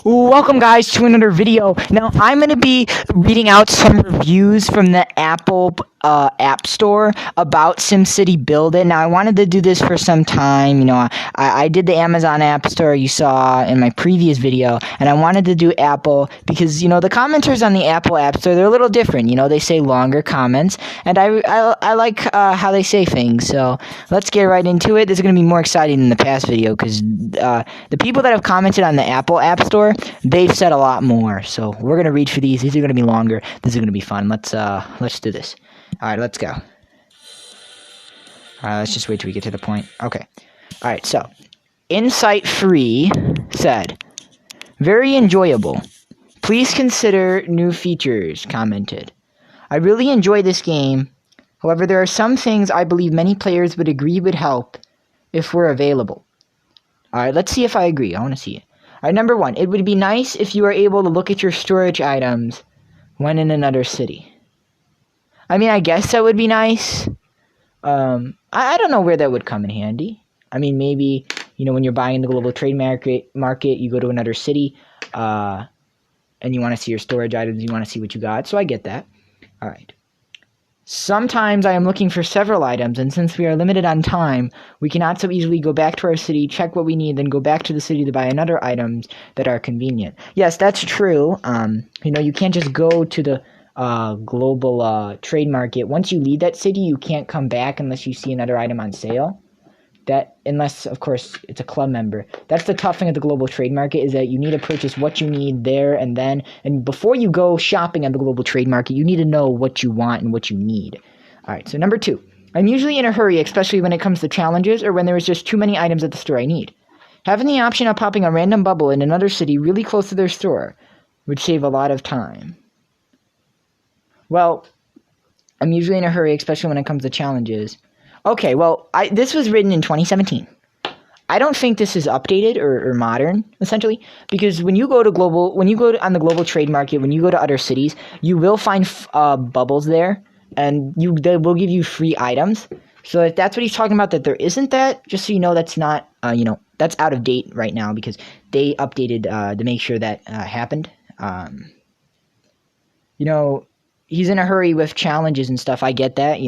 Welcome guys to another video. Now I'm going to be reading out some reviews from the Apple App Store about SimCity Build It. Now I wanted to do this for some time. I did the Amazon App Store you saw in my previous video, and I wanted to do Apple because the commenters on the Apple App Store, they're a little different. They say longer comments, and I like how they say things. So let's get right into it. This is going to be more exciting than the past video because the people that have commented on the Apple App Store, they've said a lot more. So we're going to read for these. These are going to be longer. This is going to be fun. Let's do this. All right, let's go. All right, let's just wait till we get to the point. Okay. All right, so Insight Free said, very enjoyable. Please consider new features, commented. I really enjoy this game. However, there are some things I believe many players would agree would help if were available. All right, let's see if I agree. I want to see it. All right, number one, it would be nice if you were able to look at your storage items when in another city. I mean, I guess that would be nice. I don't know where that would come in handy. I mean, maybe, when you're buying the global trade market, you go to another city, and you want to see your storage items, you want to see what you got, so I get that. All right. Sometimes I am looking for several items, and since we are limited on time, we cannot so easily go back to our city, check what we need, then go back to the city to buy another items that are convenient. Yes, that's true. You can't just go to the global trade market. Once you leave that city, you can't come back unless you see another item on sale. Unless, of course, it's a club member. That's the tough thing at the global trade market, is that you need to purchase what you need there and then. And before you go shopping at the global trade market, you need to know what you want and what you need. All right, so number two. I'm usually in a hurry, especially when it comes to challenges or when there is just too many items at the store I need. Having the option of popping a random bubble in another city really close to their store would save a lot of time. Well, I'm usually in a hurry, especially when it comes to challenges. Okay, well, this was written in 2017. I don't think this is updated or modern, essentially, because when you go on the global trade market, when you go to other cities, you will find bubbles there, and they will give you free items. So if that's what he's talking about, that there isn't that, just so you know, that's not, that's out of date right now because they updated to make sure that happened. He's in a hurry with challenges and stuff. I get that,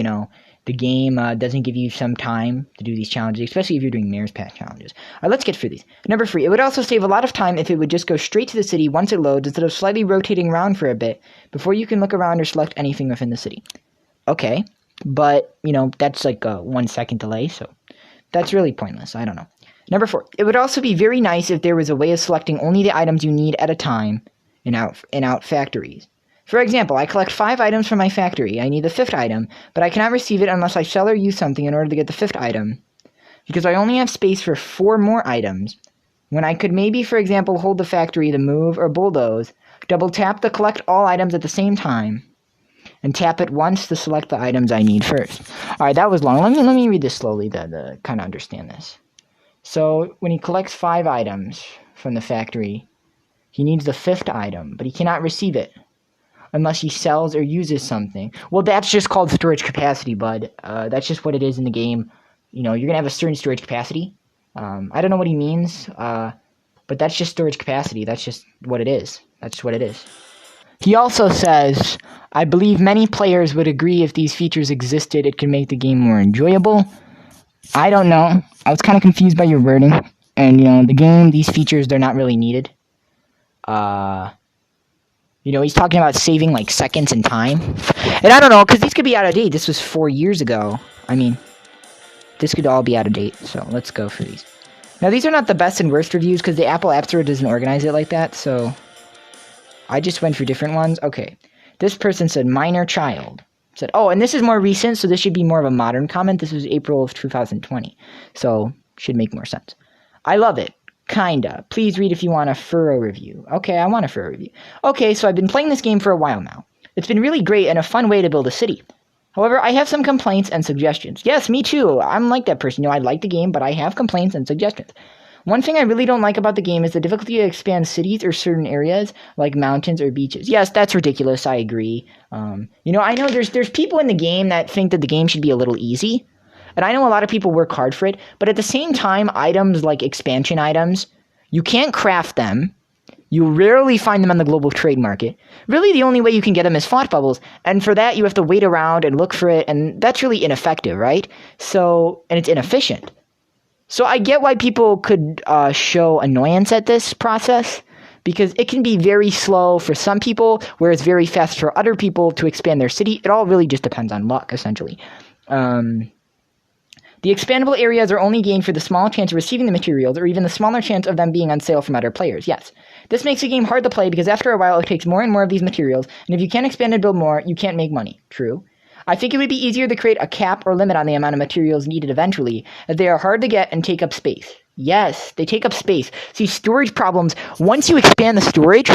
the game doesn't give you some time to do these challenges, especially if you're doing Mayor's Path challenges. All right, let's get through these. Number three, it would also save a lot of time if it would just go straight to the city once it loads instead of slightly rotating around for a bit before you can look around or select anything within the city. Okay, but, that's like a 1 second delay, so that's really pointless. I don't know. Number four, it would also be very nice if there was a way of selecting only the items you need at a time in out factories. For example, I collect 5 items from my factory. I need the 5th item, but I cannot receive it unless I sell or use something in order to get the 5th item, because I only have space for 4 more items, when I could maybe, for example, hold the factory to move or bulldoze, double tap to collect all items at the same time, and tap it once to select the items I need first. Alright, that was long. Let me read this slowly to kind of understand this. So, when he collects 5 items from the factory, he needs the 5th item, but he cannot receive it unless he sells or uses something. Well, that's just called storage capacity, bud. That's just what it is in the game. You're going to have a certain storage capacity. I don't know what he means, but that's just storage capacity. That's just what it is. That's what it is. He also says, I believe many players would agree if these features existed, it could make the game more enjoyable. I don't know. I was kind of confused by your wording. And, the game, these features, they're not really needed. He's talking about saving, like, seconds and time. And I don't know, because these could be out of date. This was 4 years ago. I mean, this could all be out of date. So, let's go for these. Now, these are not the best and worst reviews, because the Apple App Store doesn't organize it like that. So, I just went for different ones. Okay. This person said, minor child. Said, oh, and this is more recent, so this should be more of a modern comment. This was April of 2020. So, should make more sense. I love it. Kinda. Please read if you want a thorough review. Okay, I want a thorough review. Okay, so I've been playing this game for a while now. It's been really great and a fun way to build a city. However, I have some complaints and suggestions. Yes, me too. I'm like that person. I like the game, but I have complaints and suggestions. One thing I really don't like about the game is the difficulty to expand cities or certain areas, like mountains or beaches. Yes, that's ridiculous. I agree. I know there's people in the game that think that the game should be a little easy. And I know a lot of people work hard for it, but at the same time, items like expansion items, you can't craft them. You rarely find them on the global trade market. Really, the only way you can get them is thought bubbles, and for that, you have to wait around and look for it, and that's really ineffective, right? So, and it's inefficient. So I get why people could show annoyance at this process, because it can be very slow for some people, whereas very fast for other people to expand their city. It all really just depends on luck, essentially. The expandable areas are only gained for the small chance of receiving the materials, or even the smaller chance of them being on sale from other players. Yes. This makes the game hard to play because after a while it takes more and more of these materials, and if you can't expand and build more, you can't make money. True. I think it would be easier to create a cap or limit on the amount of materials needed eventually, as they are hard to get and take up space. Yes, they take up space. See, storage problems, once you expand the storage,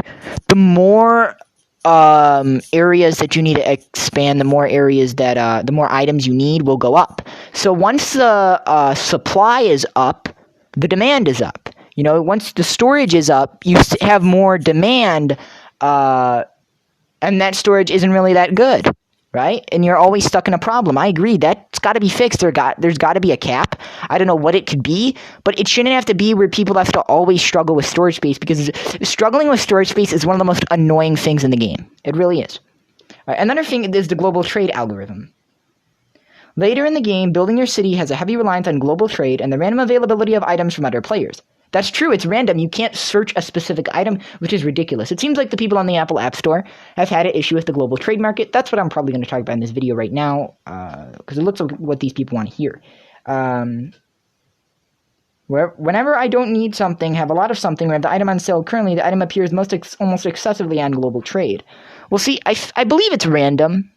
the more areas that you need to expand, the more areas that the more items you need will go up. So once the supply is up, the demand is up. You know, once the storage is up, you have more demand, and that storage isn't really that good, right? And you're always stuck in a problem. I agree. That's got to be fixed. There's got to be a cap. I don't know what it could be, but it shouldn't have to be where people have to always struggle with storage space, because struggling with storage space is one of the most annoying things in the game. It really is. All right, another thing is the global trade algorithm. Later in the game, building your city has a heavy reliance on global trade and the random availability of items from other players. That's true, it's random. You can't search a specific item, which is ridiculous. It seems like the people on the Apple App Store have had an issue with the global trade market. That's what I'm probably going to talk about in this video right now, because it looks like what these people want to hear. Whenever I don't need something, have a lot of something, or have the item on sale currently, the item appears almost excessively on global trade. Well, see, I believe it's random,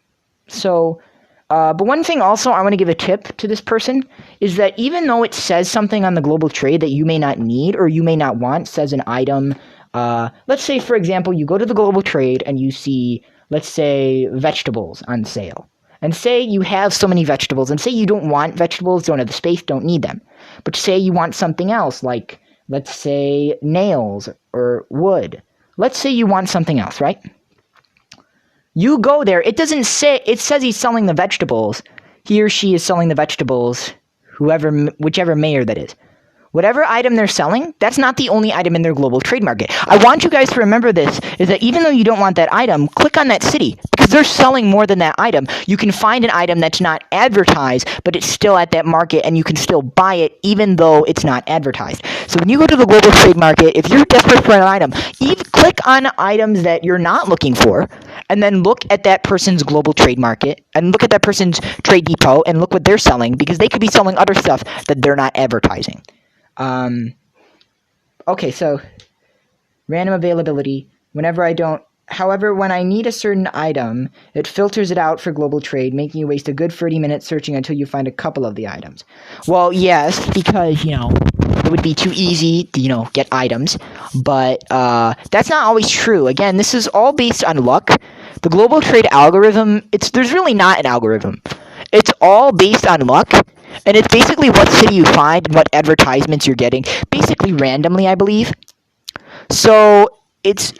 so... but one thing also I want to give a tip to this person is that even though it says something on the global trade that you may not need or you may not want, says an item, let's say, for example, you go to the global trade and you see, let's say, vegetables on sale. And say you have so many vegetables, and say you don't want vegetables, don't have the space, don't need them. But say you want something else, like, let's say, nails or wood. Let's say you want something else, right? You go there, it doesn't say, it says he's selling the vegetables. He or she is selling the vegetables, whichever mayor that is. Whatever item they're selling, that's not the only item in their global trade market. I want you guys to remember this, is that even though you don't want that item, click on that city, because they're selling more than that item. You can find an item that's not advertised, but it's still at that market, and you can still buy it even though it's not advertised. So when you go to the global trade market, if you're desperate for an item, click on items that you're not looking for, and then look at that person's global trade market, and look at that person's trade depot, and look what they're selling, because they could be selling other stuff that they're not advertising. Okay, so random availability. However, when I need a certain item, it filters it out for global trade, making you waste a good 30 minutes searching until you find a couple of the items. Well, yes, because, it would be too easy to, get items, but that's not always true. Again, this is all based on luck. The global trade algorithm, there's really not an algorithm. It's all based on luck, and it's basically what city you find and what advertisements you're getting, basically randomly, I believe. So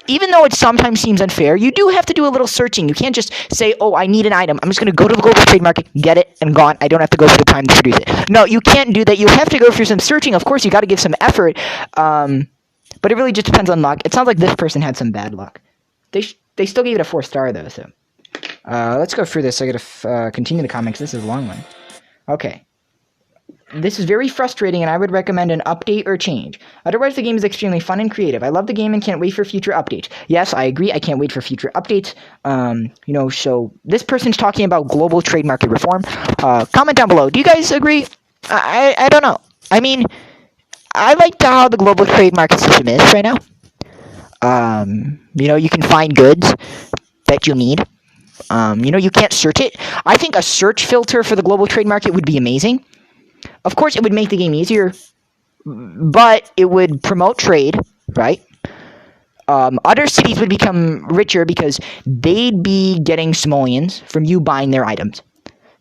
even though it sometimes seems unfair, you do have to do a little searching. You can't just say, oh, I need an item, I'm just going to go to the global trade market, get it, and gone. I don't have to go for the time to produce it. No, you can't do that. You have to go through some searching. Of course, you got to give some effort, but it really just depends on luck. It sounds like this person had some bad luck. They still gave it a 4-star, though, so... let's go through this. I gotta continue the comics. This is a long one. Okay. This is very frustrating, and I would recommend an update or change. Otherwise, the game is extremely fun and creative. I love the game and can't wait for future updates. Yes, I agree. I can't wait for future updates. So this person's talking about global trade market reform. Comment down below. Do you guys agree? I don't know. I mean, I like how the global trade market system is right now. You can find goods that you need. You can't search it. I think a search filter for the global trade market would be amazing. Of course, it would make the game easier, but it would promote trade, right? Other cities would become richer because they'd be getting simoleons from you buying their items.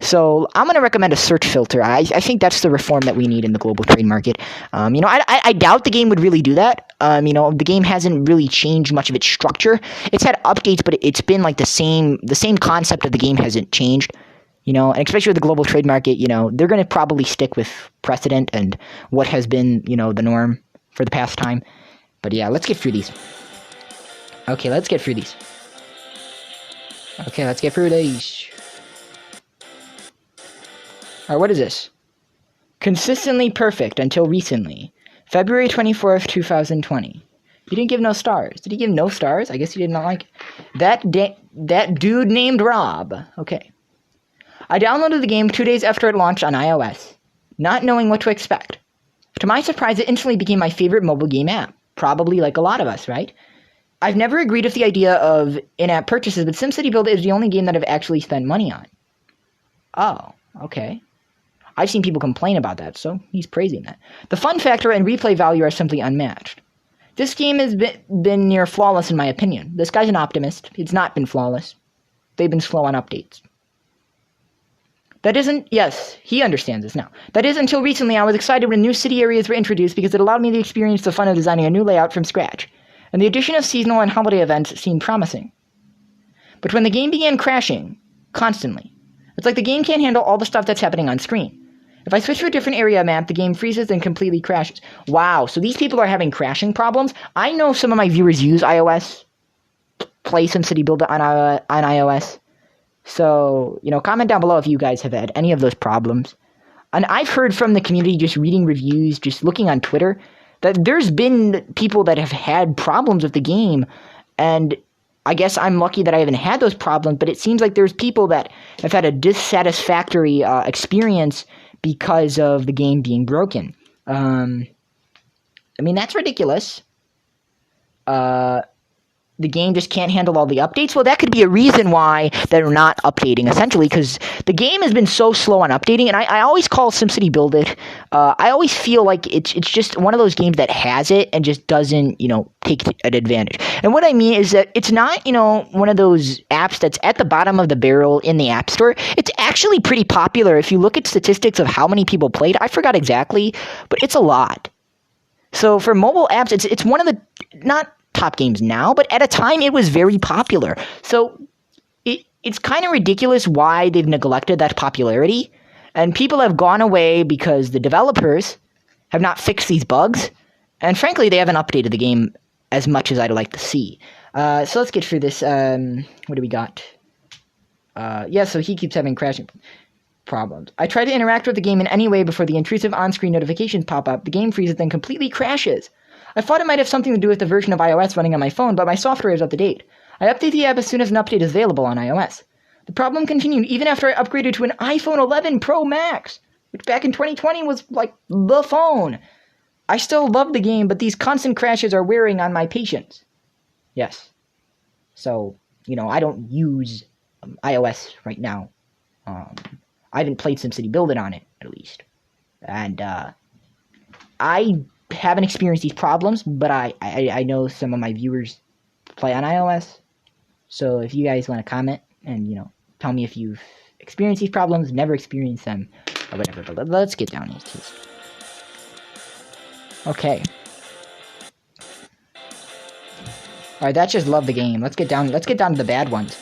So I'm going to recommend a search filter. I think that's the reform that we need in the global trade market. I doubt the game would really do that. The game hasn't really changed much of its structure. It's had updates, but it's been like the same concept of the game hasn't changed. And especially with the global trade market, they're going to probably stick with precedent and what has been, the norm for the past time. But yeah, let's get through these. Okay, let's get through these. Okay, let's get through these. Alright, what is this? Consistently perfect until recently. February 24th, 2020. He didn't give no stars. Did he give no stars? I guess he did not like it. That dude named Rob. Okay. I downloaded the game 2 days after it launched on iOS, not knowing what to expect. To my surprise, it instantly became my favorite mobile game app. Probably like a lot of us, right? I've never agreed with the idea of in-app purchases, but SimCity Build is the only game that I've actually spent money on. Oh, okay. I've seen people complain about that, so he's praising that. The fun factor and replay value are simply unmatched. This game has been near flawless in my opinion. This guy's an optimist. It's not been flawless. They've been slow on updates. That isn't... Yes, he understands this now. That is, until recently I was excited when new city areas were introduced because it allowed me to experience the fun of designing a new layout from scratch. And the addition of seasonal and holiday events seemed promising. But when the game began crashing, constantly, it's like the game can't handle all the stuff that's happening on screen. If I switch to a different area map, the game freezes and completely crashes. Wow, so these people are having crashing problems? I know some of my viewers use iOS, play SimCity Build on iOS. So, comment down below if you guys have had any of those problems. And I've heard from the community, just reading reviews, just looking on Twitter, that there's been people that have had problems with the game, and I guess I'm lucky that I haven't had those problems, but it seems like there's people that have had a dissatisfactory experience because of the game being broken. I mean, that's ridiculous. The game just can't handle all the updates. Well, that could be a reason why they're not updating, essentially, because the game has been so slow on updating, and I always call SimCity Build It. I always feel like it's just one of those games that has it and just doesn't, take an advantage. And what I mean is that it's not, one of those apps that's at the bottom of the barrel in the App Store. It's actually pretty popular. If you look at statistics of how many people played, I forgot exactly, but it's a lot. So for mobile apps, it's one of the, not top games now, but at a time it was very popular. So it's kind of ridiculous why they've neglected that popularity, and people have gone away because the developers have not fixed these bugs, and frankly they haven't updated the game as much as I'd like to see. So let's get through this. What do we got? Yeah, so he keeps having crashing problems. I try to interact with the game in any way before the intrusive on-screen notifications pop up. The game freezes, then completely crashes. I thought it might have something to do with the version of iOS running on my phone, but my software is up to date. I update the app as soon as an update is available on iOS. The problem continued even after I upgraded to an iPhone 11 Pro Max, which back in 2020 was like the phone. I still love the game, but these constant crashes are wearing on my patience. Yes. So, I don't use iOS right now. I haven't played SimCity Build It on it, at least. And I haven't experienced these problems, but I know some of my viewers play on iOS. So if you guys want to comment and, tell me if you've experienced these problems, never experienced them, or whatever. But let's get down into this. Okay. Alright, that's just love the game. Let's get down to the bad ones.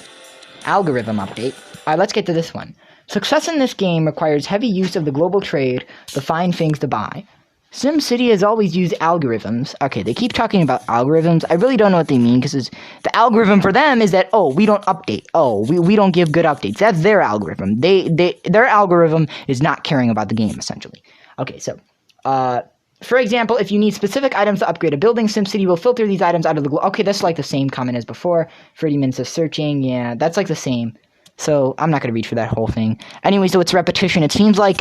Algorithm update. Alright, let's get to this one. Success in this game requires heavy use of the global trade to find things to buy. SimCity has always used algorithms. Okay, they keep talking about algorithms. I really don't know what they mean, because the algorithm for them is that, we don't update. We don't give good updates. That's their algorithm. Their algorithm is not caring about the game, essentially. Okay, so, for example, if you need specific items to upgrade a building, SimCity will filter these items out of the... Okay, that's like the same comment as before. 30 minutes of searching, yeah, that's like the same. So I'm not going to read for that whole thing. Anyway, so it's repetition. It seems like...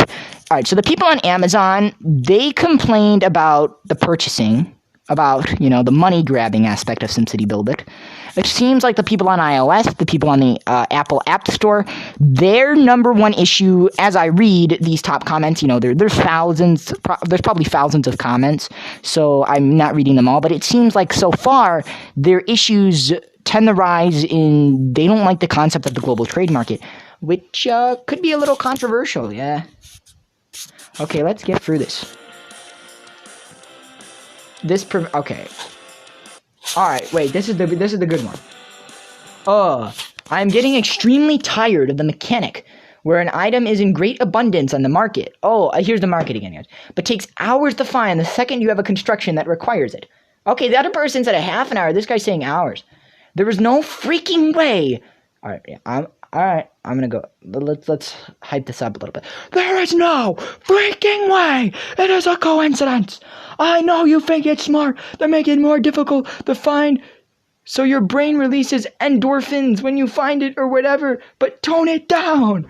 Alright, so the people on Amazon, they complained about the purchasing, about, the money-grabbing aspect of SimCity Build It. It seems like the people on iOS, the people on the Apple Appstore, their number one issue, as I read these top comments, there's thousands, there's probably thousands of comments, so I'm not reading them all, but it seems like so far, their issues tend to rise in, they don't like the concept of the global trade market, which could be a little controversial, yeah. Okay, let's get through this. Okay. Alright, wait, this is the good one. I'm getting extremely tired of the mechanic where an item is in great abundance on the market. Here's the market again, guys. But takes hours to find the second you have a construction that requires it. Okay, the other person said a half an hour. This guy's saying hours. There was no freaking way. All right, yeah, all right. I'm gonna go. Let's hype this up a little bit. There is no freaking way. It is a coincidence. I know you think it's smart to make it more difficult to find, so your brain releases endorphins when you find it or whatever. But tone it down.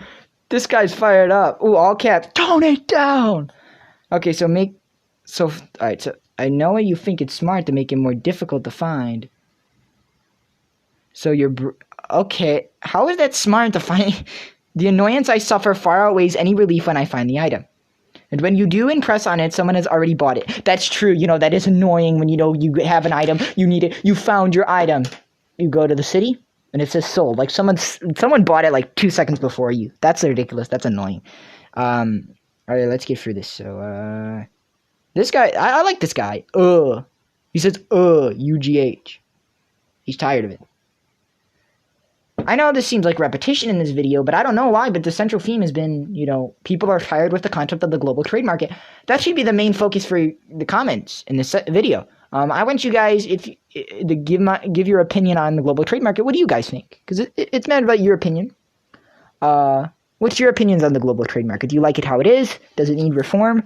This guy's fired up. Ooh, all caps. Tone it down. Okay, so all right. So I know you think it's smart to make it more difficult to find. So okay, how is that smart to find? The annoyance I suffer far outweighs any relief when I find the item. And when you do and press on it, someone has already bought it. That's true, that is annoying when you have an item, you need it, you found your item. You go to the city, and it says sold. Like someone bought it like 2 seconds before you. That's ridiculous, that's annoying. Alright, let's get through this. So, this guy, I like this guy. He says, UGH. He's tired of it. I know this seems like repetition in this video, but I don't know why, but the central theme has been, people are tired with the concept of the global trade market. That should be the main focus for the comments in this video. I want you guys to give your opinion on the global trade market. What do you guys think? Because it's mad about your opinion. What's your opinions on the global trade market? Do you like it how it is? Does it need reform?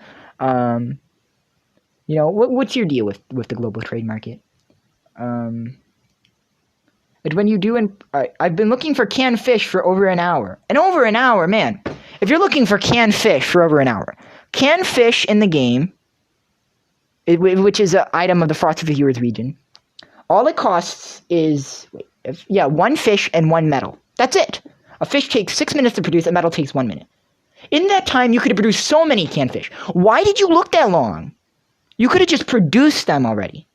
What's your deal with the global trade market? And when you do, I've been looking for canned fish for over an hour. And over an hour, man. If you're looking for canned fish for over an hour, canned fish in the game, which is an item of the Frosted Viewers region, all it costs is, one fish and one metal. That's it. A fish takes 6 minutes to produce, a metal takes 1 minute. In that time, you could have produced so many canned fish. Why did you look that long? You could have just produced them already.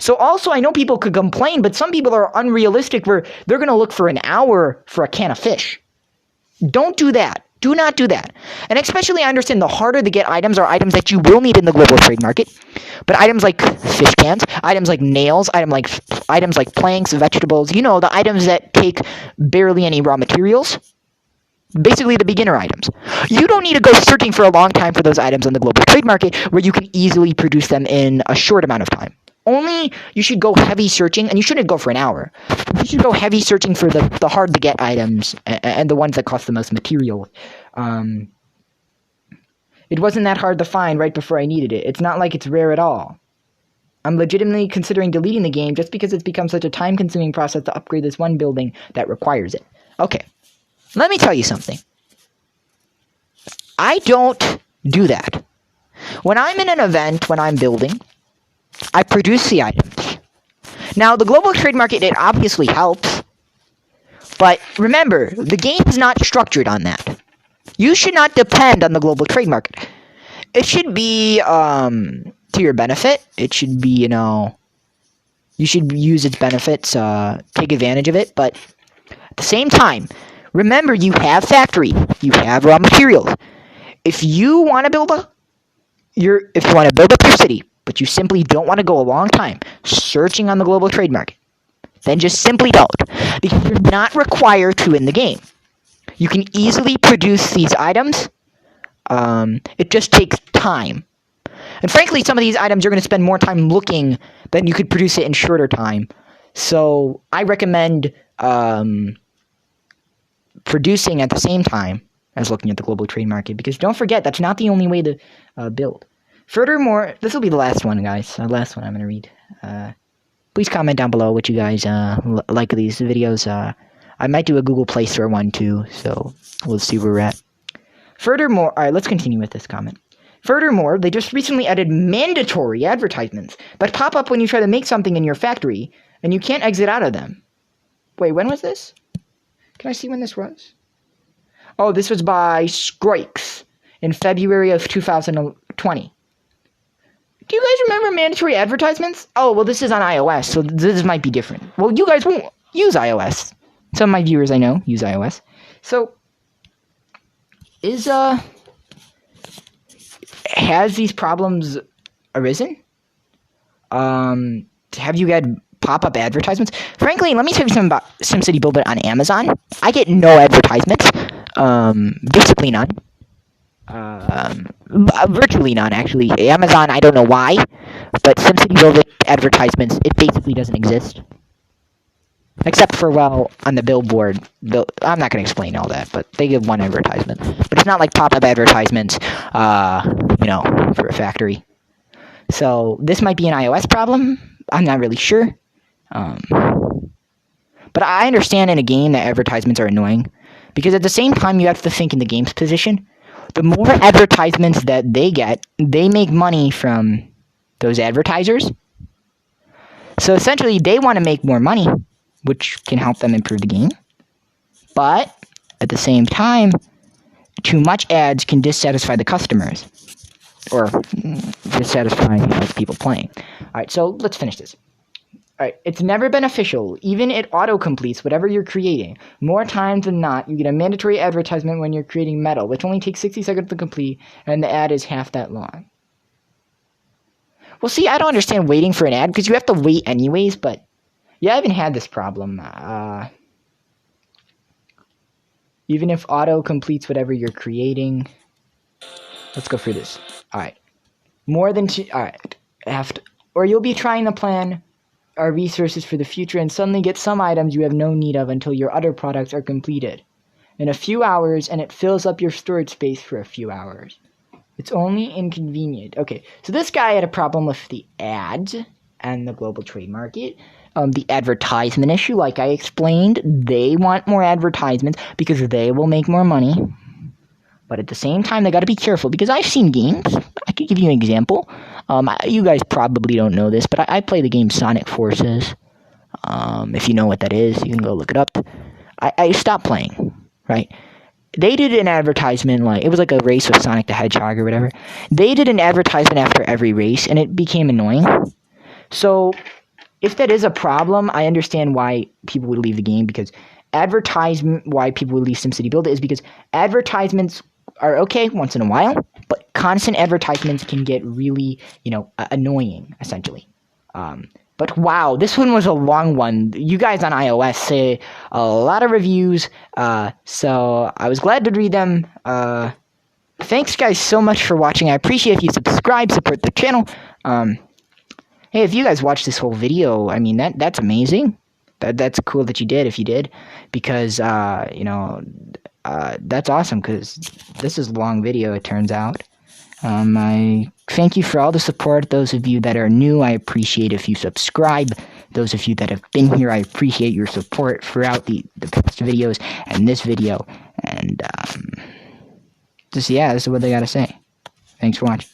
So also, I know people could complain, but some people are unrealistic where they're going to look for an hour for a can of fish. Don't do that. Do not do that. And especially, I understand the harder to get items are items that you will need in the global trade market. But items like fish cans, items like nails, items like planks, vegetables, the items that take barely any raw materials. Basically, the beginner items. You don't need to go searching for a long time for those items on the global trade market where you can easily produce them in a short amount of time. Only you should go heavy searching, and you shouldn't go for an hour. You should go heavy searching for the hard-to-get items and the ones that cost the most material. It wasn't that hard to find right before I needed it. It's not like it's rare at all. I'm legitimately considering deleting the game just because it's become such a time-consuming process to upgrade this one building that requires it. Okay, let me tell you something. I don't do that. When I'm in an event, when I'm building, I produce the items. Now, the global trade market, it obviously helps. But remember, the game is not structured on that. You should not depend on the global trade market. It should be to your benefit. It should be, you should use its benefits, take advantage of it. But at the same time, remember, you have factory. You have raw materials. If you want to build up your city, but you simply don't want to go a long time searching on the global trade market, then just simply don't, because you're not required to in the game. You can easily produce these items. It just takes time. And frankly, some of these items you're going to spend more time looking than you could produce it in shorter time. So I recommend producing at the same time as looking at the global trade market, because don't forget, that's not the only way to build. Furthermore, this will be the last one, guys. The last one I'm going to read. Please comment down below what you guys like of these videos. I might do a Google Play Store one too, so we'll see where we're at. Furthermore, alright, let's continue with this comment. Furthermore, they just recently added mandatory advertisements that pop up when you try to make something in your factory, and you can't exit out of them. Wait, when was this? Can I see when this was? Oh, this was by Skroix in February of 2020. Do you guys remember mandatory advertisements? Oh, well, this is on iOS, so this might be different. Well, you guys won't use iOS. Some of my viewers I know use iOS. So, has these problems arisen? Have you had pop-up advertisements? Frankly, let me tell you something about SimCity Build It on Amazon. I get no advertisements. Basically none. Virtually none, actually. Amazon, I don't know why, but SimCity Build It advertisements, it basically doesn't exist. Except for, well, on the billboard, I'm not going to explain all that, but they give one advertisement. But it's not like pop-up advertisements, for a factory. So this might be an iOS problem. I'm not really sure. But I understand in a game that advertisements are annoying. Because at the same time, you have to think in the game's position. The more advertisements that they get, they make money from those advertisers. So essentially, they want to make more money, which can help them improve the game. But at the same time, too much ads can dissatisfy the customers. Or dissatisfy the people playing. Alright, so let's finish this. Alright, it's never beneficial. Even it auto-completes whatever you're creating. More times than not, you get a mandatory advertisement when you're creating metal, which only takes 60 seconds to complete, and the ad is half that long. Well, see, I don't understand waiting for an ad, because you have to wait anyways, but... Yeah, I haven't had this problem. Even if auto-completes whatever you're creating... Let's go through this. Alright. More than two... Alright. Or you'll be trying to plan our resources for the future and suddenly get some items you have no need of until your other products are completed. In a few hours, and it fills up your storage space for a few hours. It's only inconvenient. Okay, so this guy had a problem with the ads and the global trade market. The advertisement issue, like I explained, they want more advertisements because they will make more money. But at the same time, they got to be careful because I've seen games. I could give you an example. You guys probably don't know this, but I play the game Sonic Forces. If you know what that is, you can go look it up. I stopped playing, right? They did an advertisement, like, it was like a race with Sonic the Hedgehog or whatever. They did an advertisement after every race, and it became annoying. So, if that is a problem, I understand why people would leave the game, because why people would leave SimCity Build It is because advertisements are okay once in a while, but constant advertisements can get really, annoying, essentially. But wow, this one was a long one. You guys on iOS say a lot of reviews, so I was glad to read them. Thanks, guys, so much for watching. I appreciate if you subscribe, support the channel. Hey, if you guys watched this whole video, I mean, that's amazing. That's cool that you did, if you did, because, that's awesome, because this is a long video, it turns out. I thank you for all the support. Those of you that are new, I appreciate if you subscribe. Those of you that have been here, I appreciate your support throughout the past videos and this video. And, this is what they gotta say. Thanks for watching.